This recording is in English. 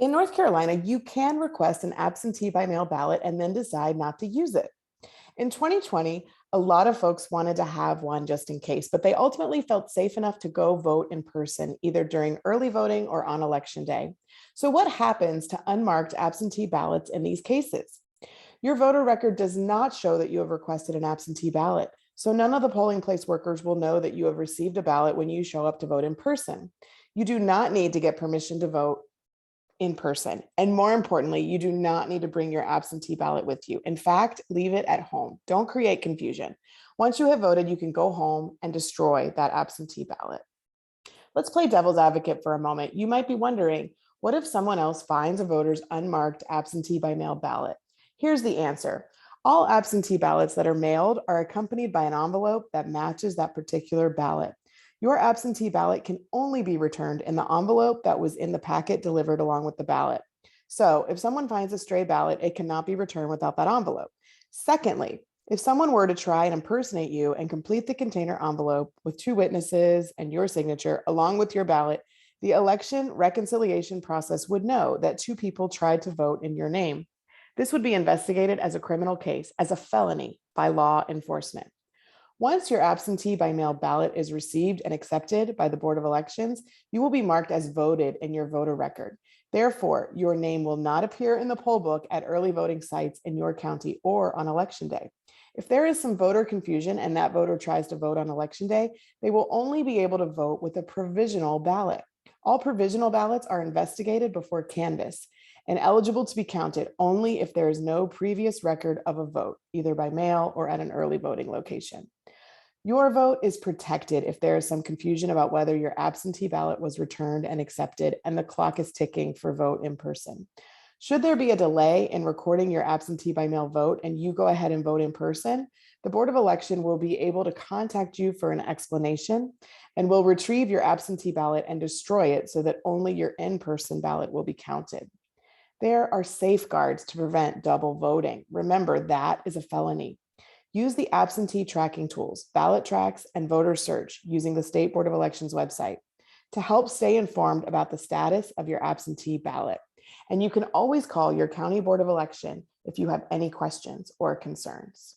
In North Carolina, you can request an absentee by mail ballot and then decide not to use it. In 2020, a lot of folks wanted to have one just in case, but they ultimately felt safe enough to go vote in person, either during early voting or on election day. So, what happens to unmarked absentee ballots in these cases? Your voter record does not show that you have requested an absentee ballot. So, none of the polling place workers will know that you have received a ballot when you show up to vote in person. You do not need to get permission to vote in person. And more importantly, you do not need to bring your absentee ballot with you. In fact, leave it at home. Don't create confusion. Once you have voted, you can go home and destroy that absentee ballot. Let's play devil's advocate for a moment. You might be wondering, what if someone else finds a voter's unmarked absentee by mail ballot? Here's the answer. All absentee ballots that are mailed are accompanied by an envelope that matches that particular ballot. Your absentee ballot can only be returned in the envelope that was in the packet delivered along with the ballot. So if someone finds a stray ballot, it cannot be returned without that envelope. Secondly, if someone were to try and impersonate you and complete the container envelope with two witnesses and your signature along with your ballot, the election reconciliation process would know that two people tried to vote in your name. This would be investigated as a criminal case, as a felony by law enforcement. Once your absentee by mail ballot is received and accepted by the Board of Elections, you will be marked as voted in your voter record. Therefore, your name will not appear in the poll book at early voting sites in your county or on election day. If there is some voter confusion and that voter tries to vote on election day, they will only be able to vote with a provisional ballot. All provisional ballots are investigated before canvass and eligible to be counted only if there is no previous record of a vote, either by mail or at an early voting location. Your vote is protected if there is some confusion about whether your absentee ballot was returned and accepted and the clock is ticking for vote in person. Should there be a delay in recording your absentee by mail vote and you go ahead and vote in person, the Board of Election will be able to contact you for an explanation and will retrieve your absentee ballot and destroy it so that only your in-person ballot will be counted. There are safeguards to prevent double voting. Remember, that is a felony. Use the absentee tracking tools, ballot tracks, and voter search using the State Board of Elections website to help stay informed about the status of your absentee ballot. And you can always call your County Board of Election if you have any questions or concerns.